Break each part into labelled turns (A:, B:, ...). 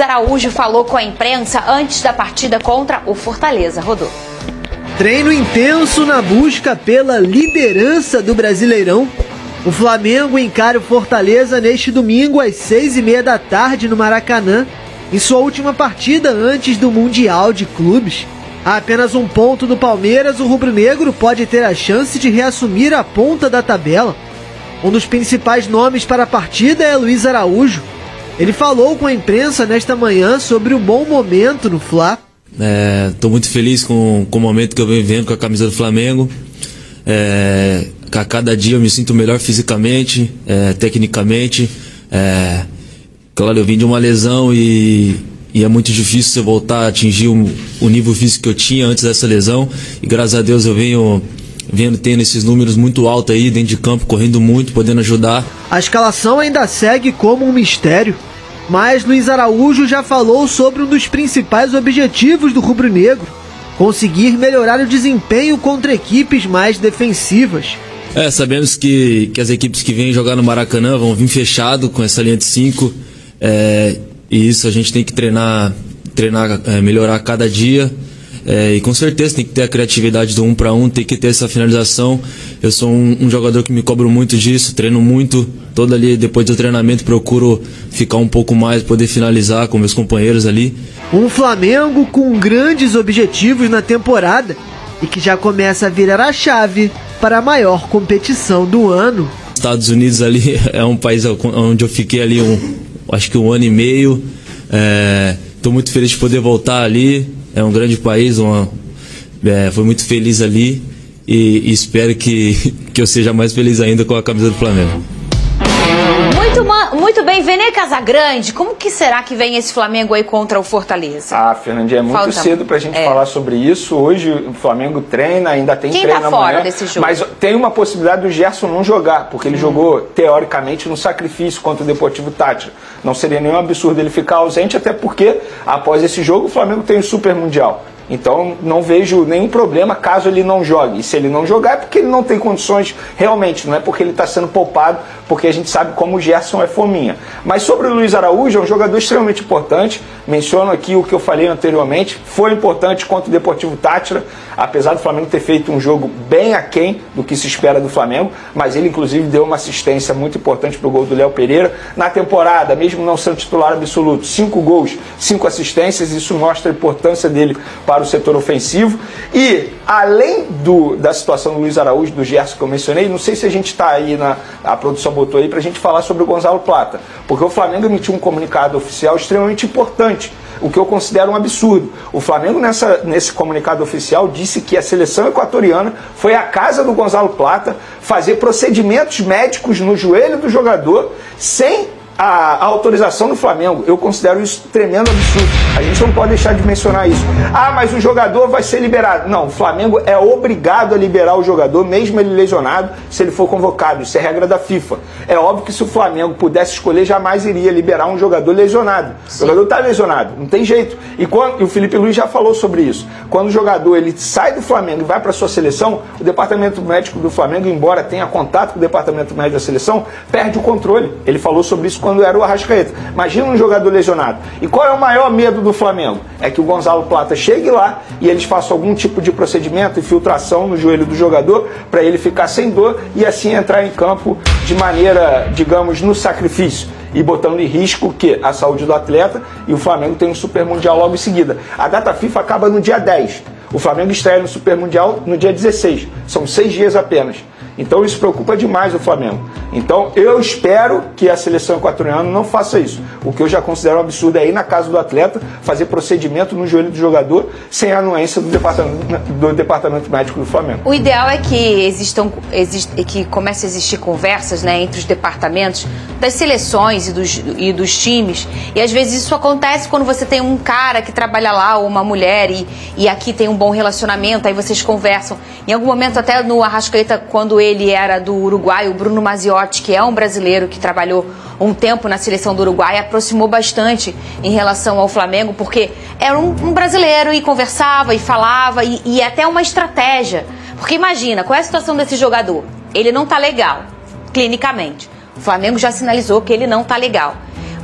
A: Araújo falou com a imprensa antes da partida contra o Fortaleza. Rodou.
B: Treino intenso na busca pela liderança do Brasileirão. O Flamengo encara o Fortaleza neste domingo às 6h30 da tarde no Maracanã, em sua última partida antes do Mundial de Clubes. A apenas um ponto do Palmeiras, o rubro-negro pode ter a chance de reassumir a ponta da tabela. Um dos principais nomes para a partida é Luiz Araújo. Ele falou com a imprensa nesta manhã sobre o bom momento no Fla.
C: Estou muito feliz com o momento que eu venho vivendo com a camisa do Flamengo. A cada dia eu me sinto melhor fisicamente, tecnicamente. Claro, eu vim de uma lesão e é muito difícil você voltar a atingir o nível físico que eu tinha antes dessa lesão. E graças a Deus eu venho tendo esses números muito altos aí dentro de campo, correndo muito, podendo ajudar.
B: A escalação ainda segue como um mistério, mas Luiz Araújo já falou sobre um dos principais objetivos do rubro-negro: conseguir melhorar o desempenho contra equipes mais defensivas.
C: Sabemos que as equipes que vêm jogar no Maracanã vão vir fechado com essa linha de 5, e isso a gente tem que treinar, melhorar cada dia. E com certeza tem que ter a criatividade do 1 para 1, tem que ter essa finalização. Eu sou um jogador que me cobro muito disso, treino muito, todo ali depois do treinamento procuro ficar um pouco mais, poder finalizar com meus companheiros ali.
B: Um Flamengo com grandes objetivos na temporada e que já começa a virar a chave para a maior competição do ano.
C: Estados Unidos ali é um país onde eu fiquei ali acho que 1 ano e meio. Estou muito feliz de poder voltar ali. É um grande país, foi muito feliz ali e espero que eu seja mais feliz ainda com a camisa do Flamengo.
A: Muito bem, Vene Casagrande, como que será que vem esse Flamengo aí contra o Fortaleza?
D: Fernandinha, é muito cedo pra gente falar sobre isso. Hoje o Flamengo treina, ainda tem treino amanhã. Quem tá fora
A: desse jogo?
D: Mas tem uma possibilidade do Gerson não jogar, porque ele jogou, teoricamente, no sacrifício contra o Deportivo Táchira. Não seria nenhum absurdo ele ficar ausente, até porque, após esse jogo, o Flamengo tem o Super Mundial. Então não vejo nenhum problema caso ele não jogue. E se ele não jogar é porque ele não tem condições realmente, não é porque ele está sendo poupado, porque a gente sabe como o Gerson é fominha. Mas sobre o Luiz Araújo, é um jogador extremamente importante. Menciono aqui o que eu falei anteriormente, foi importante contra o Deportivo Táchira, apesar do Flamengo ter feito um jogo bem aquém do que se espera do Flamengo, mas ele inclusive deu uma assistência muito importante para o gol do Léo Pereira. Na temporada, mesmo não sendo titular absoluto, 5 gols, 5 assistências, isso mostra a importância dele para o setor ofensivo. E além da situação do Luiz Araújo, do Gerson que eu mencionei, não sei se a gente está aí, a produção botou aí para a gente falar sobre o Gonzalo Plata, porque o Flamengo emitiu um comunicado oficial extremamente importante, o que eu considero um absurdo. O Flamengo nesse comunicado oficial disse que a seleção equatoriana foi à casa do Gonzalo Plata fazer procedimentos médicos no joelho do jogador sem a autorização do Flamengo. Eu considero isso tremendo absurdo. A gente não pode deixar de mencionar isso. Mas o jogador vai ser liberado. Não, o Flamengo é obrigado a liberar o jogador, mesmo ele lesionado, se ele for convocado. Isso é regra da FIFA. É óbvio que se o Flamengo pudesse escolher, jamais iria liberar um jogador lesionado. Sim. O jogador está lesionado, não tem jeito. E o Felipe Luiz já falou sobre isso. Quando o jogador ele sai do Flamengo e vai para a sua seleção, o departamento médico do Flamengo, embora tenha contato com o departamento médico da seleção, perde o controle. Ele falou sobre isso quando era o Arrascaeta. Imagina um jogador lesionado. E qual é o maior medo do Flamengo? É que o Gonzalo Plata chegue lá e eles façam algum tipo de procedimento, infiltração no joelho do jogador, para ele ficar sem dor e assim entrar em campo de maneira, digamos, no sacrifício, e botando em risco a saúde do atleta. E o Flamengo tem um Super Mundial logo em seguida. A data FIFA acaba no dia 10. O Flamengo estreia no Super Mundial no dia 16. São 6 dias apenas. Então isso preocupa demais o Flamengo. Então eu espero que a seleção equatoriana não faça isso. O que eu já considero um absurdo é ir na casa do atleta, fazer procedimento no joelho do jogador sem a anuência do departamento médico do Flamengo.
A: O ideal é que que comece a existir conversas, entre os departamentos das seleções e dos times. E às vezes isso acontece quando você tem um cara que trabalha lá, ou uma mulher, e aqui tem um bom relacionamento, aí vocês conversam. Em algum momento, até no Arrascaeta, quando ele era do Uruguai, o Bruno Maziotti, que é um brasileiro que trabalhou um tempo na seleção do Uruguai, aproximou bastante em relação ao Flamengo, porque era um brasileiro e conversava e falava, e até uma estratégia. Porque imagina, qual é a situação desse jogador? Ele não tá legal, clinicamente. O Flamengo já sinalizou que ele não tá legal.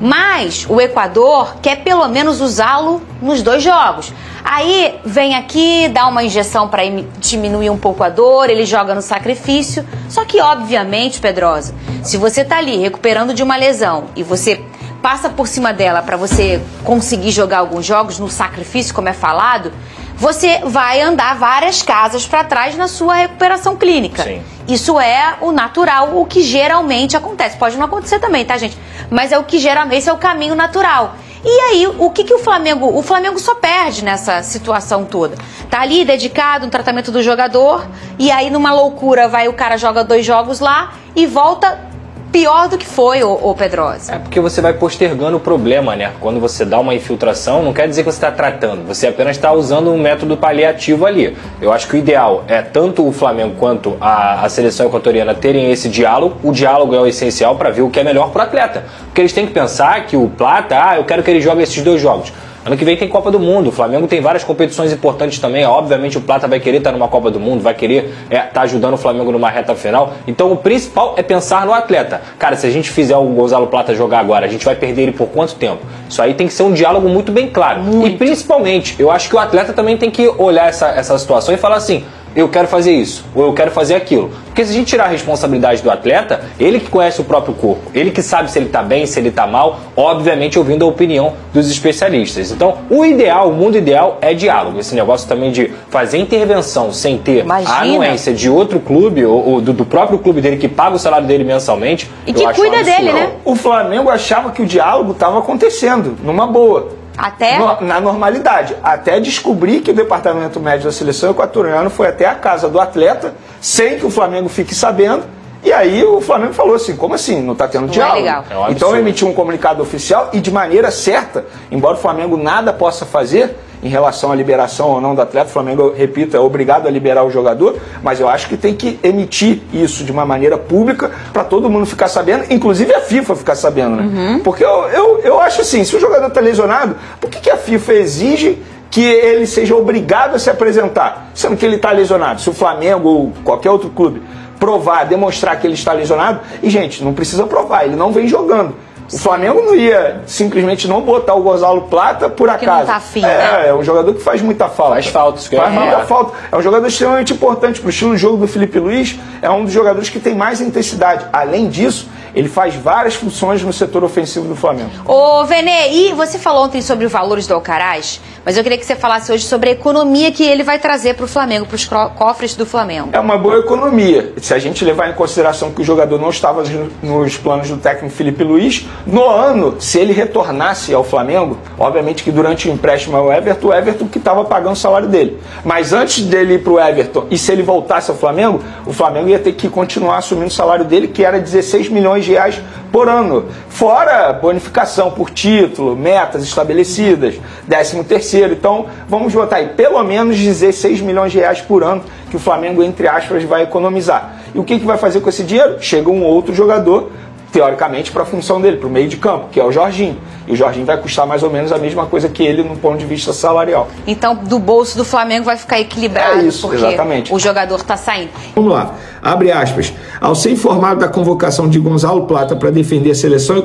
A: Mas o Equador quer pelo menos usá-lo nos 2 jogos. Aí vem aqui, dá uma injeção para diminuir um pouco a dor, ele joga no sacrifício. Só que, obviamente, Pedrosa, se você tá ali recuperando de uma lesão e você passa por cima dela para você conseguir jogar alguns jogos no sacrifício, como é falado, você vai andar várias casas para trás na sua recuperação clínica.
E: Sim.
A: Isso é o natural, o que geralmente acontece. Pode não acontecer também, tá, gente? Mas é o que geralmente, esse é o caminho natural. E aí, o que o Flamengo... O Flamengo só perde nessa situação toda. Tá ali dedicado no tratamento do jogador, e aí numa loucura o cara joga 2 jogos lá e volta pior do que foi, ô Pedrosa.
E: É porque você vai postergando o problema, né? Quando você dá uma infiltração, não quer dizer que você está tratando, você apenas está usando um método paliativo ali. Eu acho que o ideal é tanto o Flamengo quanto a seleção equatoriana terem esse diálogo. O diálogo é o essencial para ver o que é melhor para o atleta. Porque eles têm que pensar que o Plata, eu quero que ele jogue esses 2 jogos. Ano que vem tem Copa do Mundo, o Flamengo tem várias competições importantes também, obviamente o Plata vai querer estar numa Copa do Mundo, vai querer estar ajudando o Flamengo numa reta final, então o principal é pensar no atleta. Cara, se a gente fizer o Gonzalo Plata jogar agora, a gente vai perder ele por quanto tempo? Isso aí tem que ser um diálogo muito bem claro. Muito. E principalmente, eu acho que o atleta também tem que olhar essa situação e falar assim, eu quero fazer isso, ou eu quero fazer aquilo. Porque se a gente tirar a responsabilidade do atleta, ele que conhece o próprio corpo, ele que sabe se ele está bem, se ele está mal, obviamente ouvindo a opinião dos especialistas. Então, o ideal, o mundo ideal é diálogo. Esse negócio também de fazer intervenção sem ter a anuência de outro clube, ou do próprio clube dele, que paga o salário dele mensalmente,
A: e que cuida dele, né?
D: O Flamengo achava que o diálogo estava acontecendo, numa boa.
A: Até?
D: Na normalidade. Até descobrir que o departamento médico da seleção equatoriana foi até a casa do atleta, sem que o Flamengo fique sabendo. E aí o Flamengo falou assim, como assim? Não está tendo diálogo?
A: É legal.
D: Então emitiu um comunicado oficial e de maneira certa, embora o Flamengo nada possa fazer em relação à liberação ou não do atleta, o Flamengo, repito, é obrigado a liberar o jogador, mas eu acho que tem que emitir isso de uma maneira pública para todo mundo ficar sabendo, inclusive a FIFA ficar sabendo, né? Uhum. Porque eu acho assim, se o jogador está lesionado, por que a FIFA exige que ele seja obrigado a se apresentar, sendo que ele está lesionado? Se o Flamengo ou qualquer outro clube provar, demonstrar que ele está lesionado, e gente, não precisa provar, ele não vem jogando. O Flamengo não ia simplesmente não botar o Gonzalo Plata por acaso.
A: Não tá afim, né?
D: É um jogador que faz muita falta.
E: Faz falta, isso que
D: faz muita falta. É um jogador extremamente importante para o estilo de jogo do Felipe Luiz. É um dos jogadores que tem mais intensidade. Além disso, ele faz várias funções no setor ofensivo do Flamengo.
A: Ô, Vene, e você falou ontem sobre os valores do Alcaraz, mas eu queria que você falasse hoje sobre a economia que ele vai trazer para o Flamengo, para os cofres do Flamengo.
D: É uma boa economia. Se a gente levar em consideração que o jogador não estava nos planos do técnico Felipe Luiz, no ano, se ele retornasse ao Flamengo, obviamente que durante o empréstimo ao Everton, o Everton que estava pagando o salário dele. Mas antes dele ir para o Everton, e se ele voltasse ao Flamengo, o Flamengo ia ter que continuar assumindo o salário dele, que era 16 milhões de reais por ano. Fora bonificação por título, metas estabelecidas, 13º. Então, vamos botar aí, pelo menos 16 milhões de reais por ano que o Flamengo, entre aspas, vai economizar. E o que vai fazer com esse dinheiro? Chega um outro jogador, teoricamente, para a função dele, para o meio de campo, que é o Jorginho. E o Jorginho vai custar mais ou menos a mesma coisa que ele no ponto de vista salarial.
A: Então, do bolso do Flamengo vai ficar equilibrado,
D: isso,
A: porque
D: exatamente.
A: O jogador está saindo.
D: Vamos lá, abre aspas. Ao ser informado da convocação de Gonzalo Plata para defender a seleção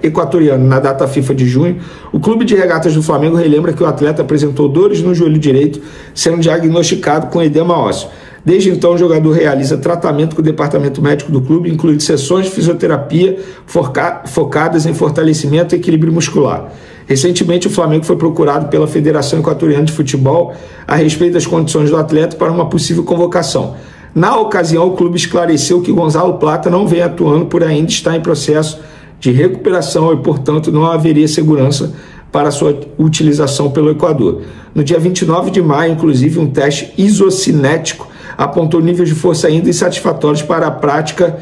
D: equatoriana na data FIFA de junho, o Clube de Regatas do Flamengo relembra que o atleta apresentou dores no joelho direito, sendo diagnosticado com edema ósseo. Desde então, o jogador realiza tratamento com o departamento médico do clube, incluindo sessões de fisioterapia focadas em fortalecimento e equilíbrio muscular. Recentemente, o Flamengo foi procurado pela Federação Equatoriana de Futebol a respeito das condições do atleta para uma possível convocação. Na ocasião, o clube esclareceu que Gonzalo Plata não vem atuando por ainda estar em processo de recuperação e, portanto, não haveria segurança para sua utilização pelo Equador. No dia 29 de maio, inclusive, um teste isocinético apontou níveis de força ainda insatisfatórios para a prática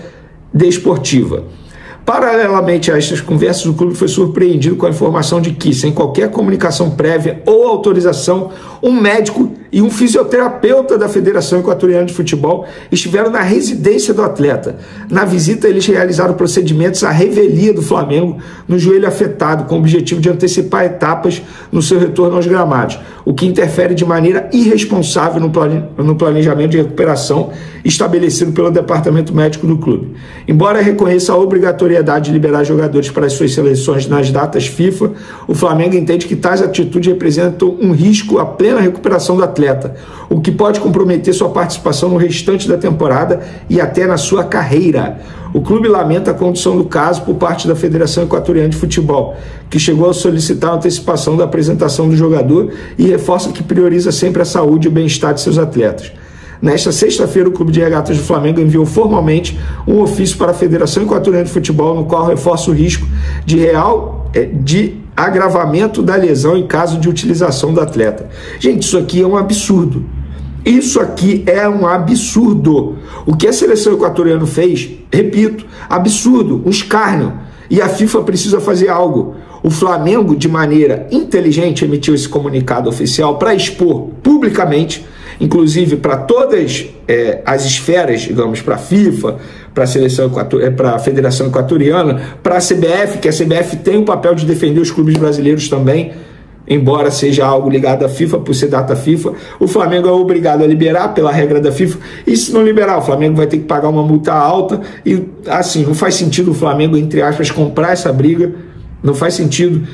D: desportiva. Paralelamente a estas conversas, o clube foi surpreendido com a informação de que, sem qualquer comunicação prévia ou autorização, um médico
F: e um fisioterapeuta da Federação Equatoriana de Futebol estiveram na residência do atleta. Na visita, eles realizaram procedimentos à revelia do Flamengo no joelho afetado, com o objetivo de antecipar etapas no seu retorno aos gramados, o que interfere de maneira irresponsável no planejamento de recuperação estabelecido pelo departamento médico do clube. Embora reconheça a obrigatoriedade de liberar jogadores para as suas seleções nas datas FIFA, o Flamengo entende que tais atitudes representam um risco à plena recuperação do atleta, o que pode comprometer sua participação no restante da temporada e até na sua carreira. O clube lamenta a condução do caso por parte da Federação Equatoriana de Futebol, que chegou a solicitar a antecipação da apresentação do jogador e reforça que prioriza sempre a saúde e o bem-estar de seus atletas. Nesta sexta-feira, o Clube de Regatas do Flamengo enviou formalmente um ofício para a Federação Equatoriana de Futebol, no qual reforça o risco de agravamento da lesão em caso de utilização do atleta. Gente, isso aqui é um absurdo. Isso aqui é um absurdo. O que a seleção equatoriana fez, repito, absurdo, um escárnio. E a FIFA precisa fazer algo. O Flamengo, de maneira inteligente, emitiu esse comunicado oficial para expor publicamente, inclusive para todas as esferas, digamos, para a FIFA, para a Federação Equatoriana, para a CBF, que a CBF tem o papel de defender os clubes brasileiros também, embora seja algo ligado à FIFA, por ser data FIFA. O Flamengo é obrigado a liberar pela regra da FIFA, e se não liberar, o Flamengo vai ter que pagar uma multa alta, e assim, não faz sentido o Flamengo, entre aspas, comprar essa briga, não faz sentido,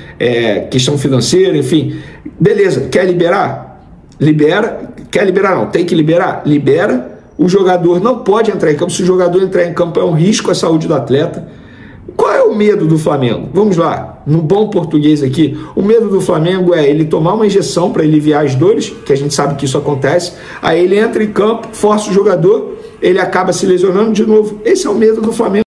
F: questão financeira, enfim. Beleza, quer liberar? Libera. Quer liberar? Não, tem que liberar? Libera. O jogador não pode entrar em campo. Se o jogador entrar em campo, é um risco à saúde do atleta. Qual é o medo do Flamengo? Vamos lá, no bom português aqui. O medo do Flamengo é ele tomar uma injeção para aliviar as dores, que a gente sabe que isso acontece. Aí ele entra em campo, força o jogador, ele acaba se lesionando de novo. Esse é o medo do Flamengo.